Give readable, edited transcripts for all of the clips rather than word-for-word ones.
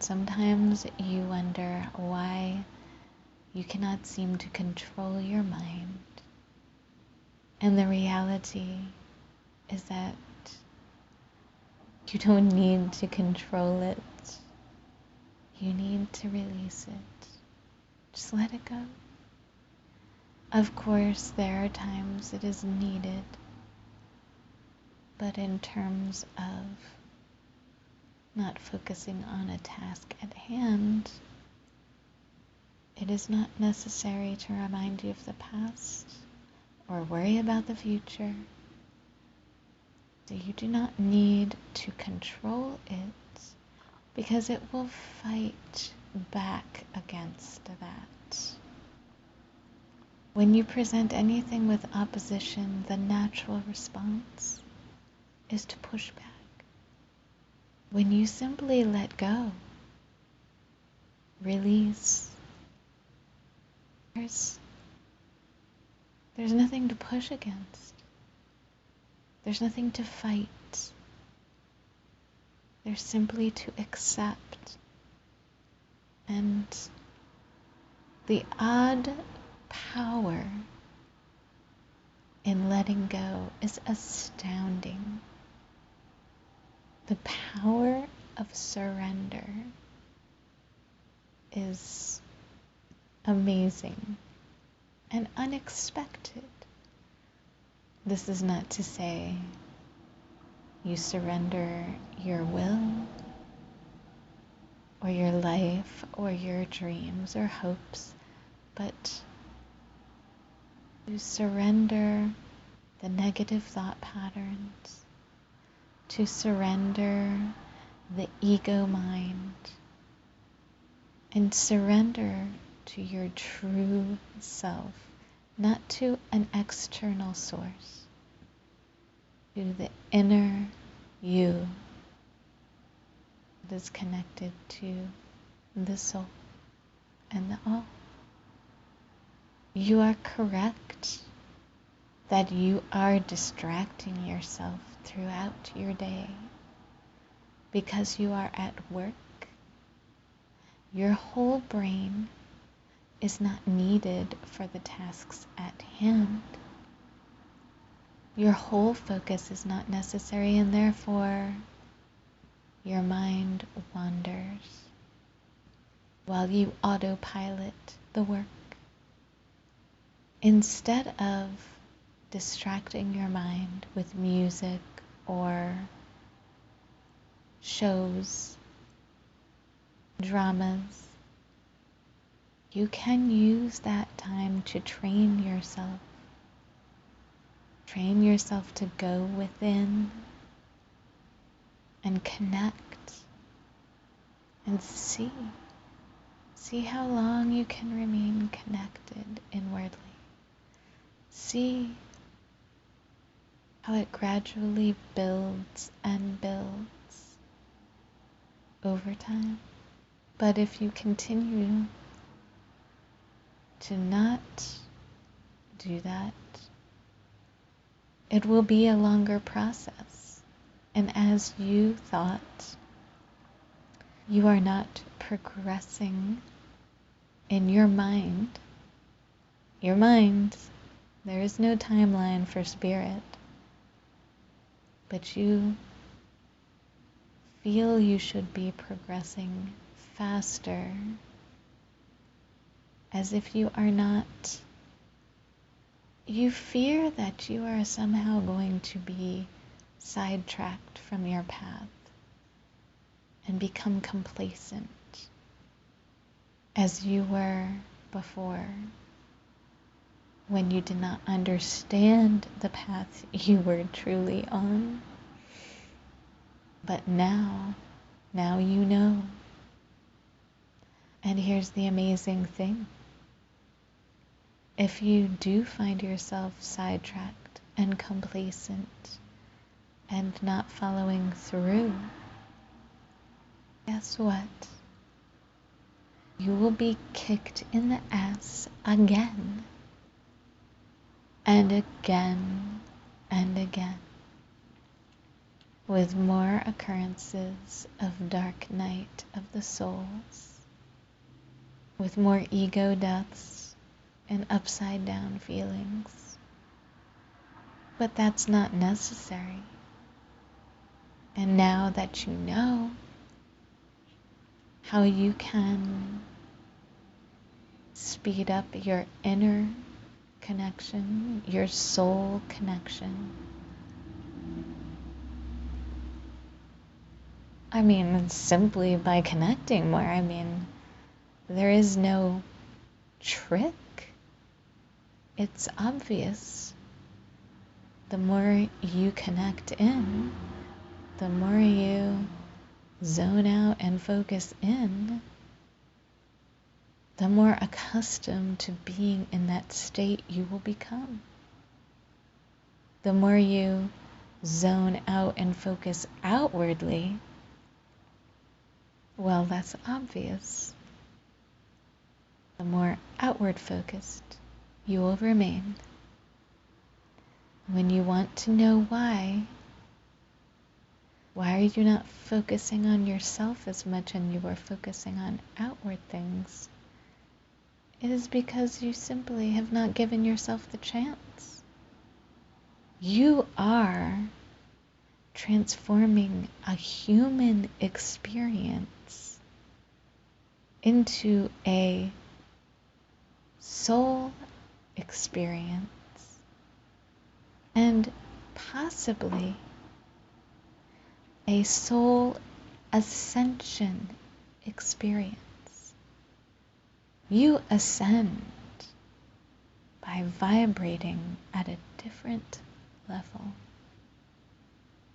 sometimes you wonder why you cannot seem to control your mind. And the reality is that you don't need to control it. You need to release it. Just let it go. Of course, there are times it is needed, but in terms of not focusing on a task at hand, it is not necessary to remind you of the past or worry about the future. So you do not need to control it because it will fight back against that. When you present anything with opposition, the natural response is to push back. When you simply let go, release, there's nothing to push against. There's nothing to fight. There's simply to accept. And the odd power in letting go is astounding. The power of surrender is amazing and unexpected. This is not to say you surrender your will or your life or your dreams or hopes, but you surrender the negative thought patterns, to surrender the ego mind, and surrender to your true self, not to an external source, to the inner you that is connected to the soul and the all. You are correct that you are distracting yourself throughout your day because you are at work. Your whole brain is not needed for the tasks at hand. Your whole focus is not necessary, and therefore your mind wanders while you autopilot the work. Instead of distracting your mind with music or shows, dramas, you can use that time to train yourself. Train yourself to go within and connect and see. See how long you can remain connected inwardly. See how it gradually builds and builds over time. But if you continue to not do that, it will be a longer process. And as you thought, you are not progressing in your mind. Your mind, there is no timeline for spirit, but you feel you should be progressing faster, as if you are not. You fear that you are somehow going to be sidetracked from your path and become complacent as you were before, when you did not understand the path you were truly on. But now you know. And here's the amazing thing. If you do find yourself sidetracked and complacent and not following through, guess what? You will be kicked in the ass again and again and again. with more occurrences of dark night of the souls, with more ego deaths and upside down feelings. But that's not necessary. And now that you know how you can speed up your inner connection, your soul connection. I mean, simply by connecting more. I mean, there is no trick. It's obvious. The more you connect in, the more you zone out and focus in, the more accustomed to being in that state you will become. The more you zone out and focus outwardly, well, that's obvious. The more outward focused you will remain. When you want to know why are you not focusing on yourself as much and you are focusing on outward things? It is because you simply have not given yourself the chance. You are transforming a human experience into a soul experience and possibly a soul ascension experience. You ascend by vibrating at a different level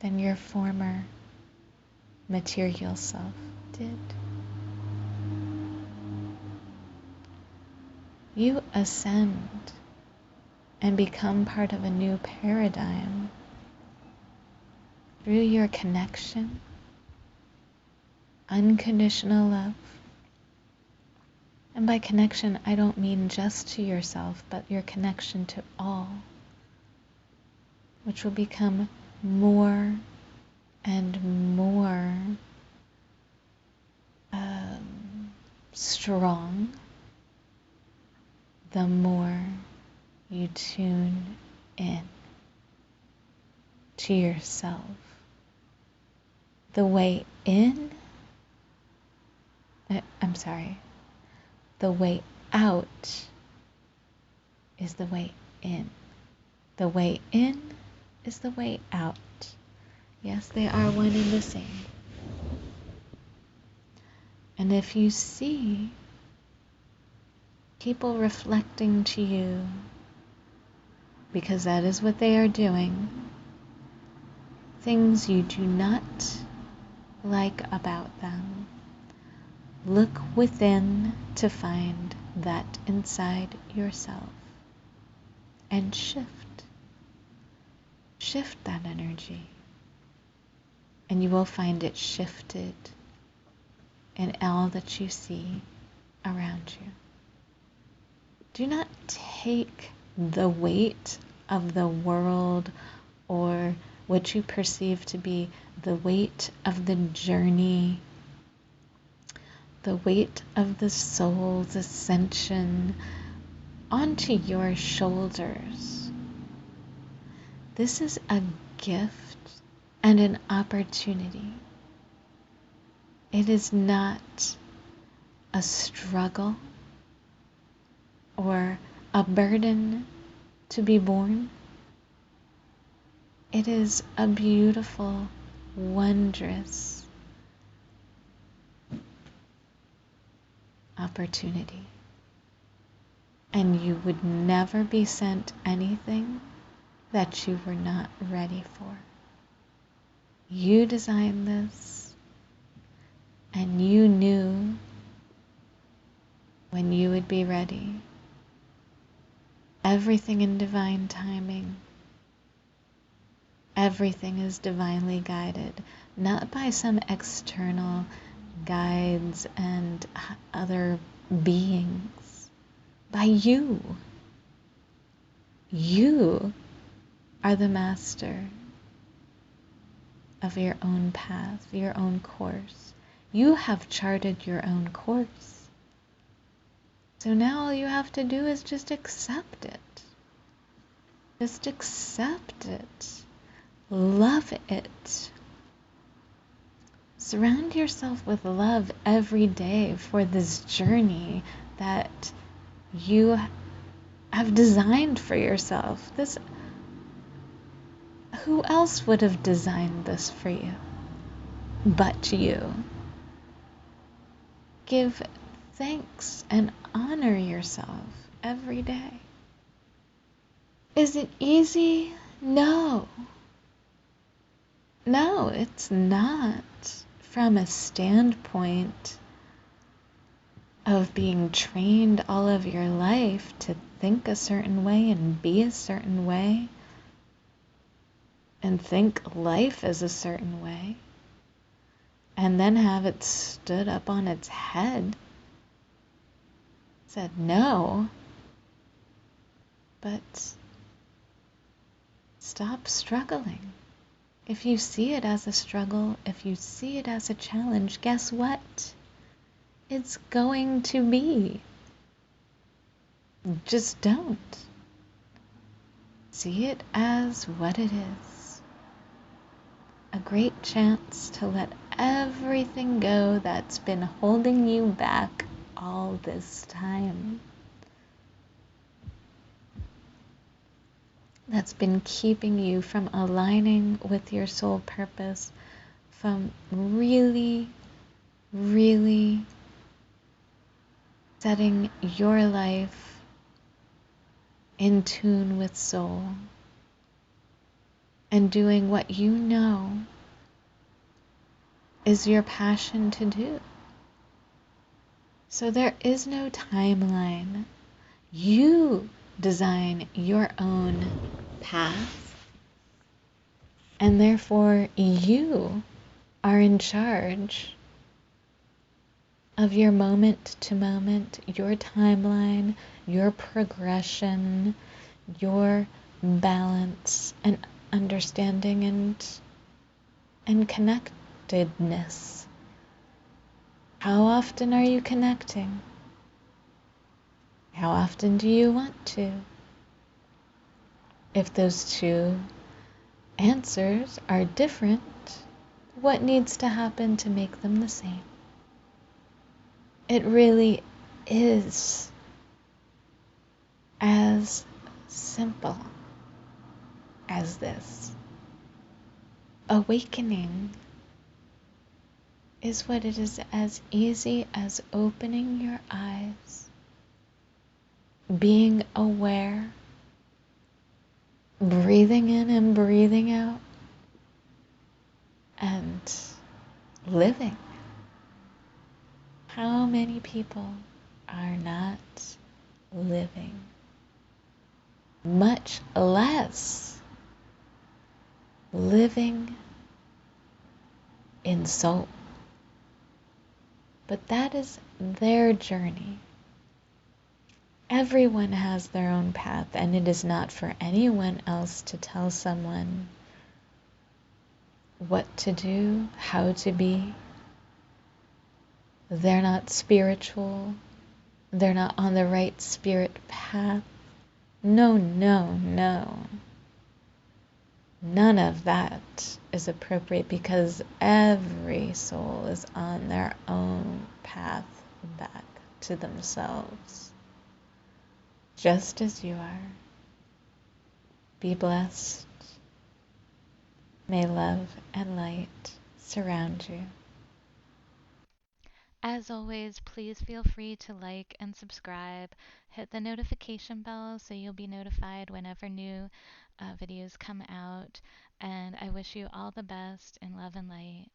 than your former material self did. You ascend and become part of a new paradigm through your connection, unconditional love. And by connection, I don't mean just to yourself, but your connection to all, which will become more and more strong the more you tune in to yourself. The way in, the way out is the way in. The way in is the way out. Yes, they are one and the same. And if you see people reflecting to you, because that is what they are doing, things you do not like about them, look within to find that inside yourself and shift that energy, and you will find it shifted in all that you see around you. Do not take the weight of the world or what you perceive to be the weight of the journey, the weight of the soul's ascension onto your shoulders. This is a gift and an opportunity. It is not a struggle or a burden to be born. It is a beautiful, wondrous opportunity. And you would never be sent anything that you were not ready for. You designed this, and you knew when you would be ready. Everything in divine timing. Everything is divinely guided, not by some external guides and other beings, by you. You are the master. of your own path, your own course. You have charted your own course. So now all you have to do is just accept it. Just accept it. Love it. Surround yourself with love every day for this journey that you have designed for yourself. Who else would have designed this for you but you? Give thanks and honor yourself every day. Is it easy? No. No, it's not. From a standpoint of being trained all of your life to think a certain way and be a certain way and think life is a certain way, and then have it stood up on its head, said no, but stop struggling. If you see it as a struggle, if you see it as a challenge, guess what? It's going to be. Just don't. See it as what it is. A great chance to let everything go that's been holding you back all this time. That's been keeping you from aligning with your soul purpose, from really, really setting your life in tune with soul and doing what you know is your passion to do. So there is no timeline. You design your own path, and therefore you are in charge of your moment to moment, your timeline, your progression, your balance and understanding and connectedness. How often are you connecting? How often do you want to? If those two answers are different, what needs to happen to make them the same? It really is as simple as this. Awakening is what it is, as easy as opening your eyes, being aware, breathing in and breathing out, and living. How many people are not living? Much less living in soul. But that is their journey. Everyone has their own path, and it is not for anyone else to tell someone what to do, how to be. They're not spiritual. They're not on the right spirit path. No, no, no. None of that is appropriate, because every soul is on their own path back to themselves, just as you are. Be blessed. May love and light surround you. As always, please feel free to like and subscribe. Hit the notification bell so you'll be notified whenever new videos come out. And I wish you all the best in love and light.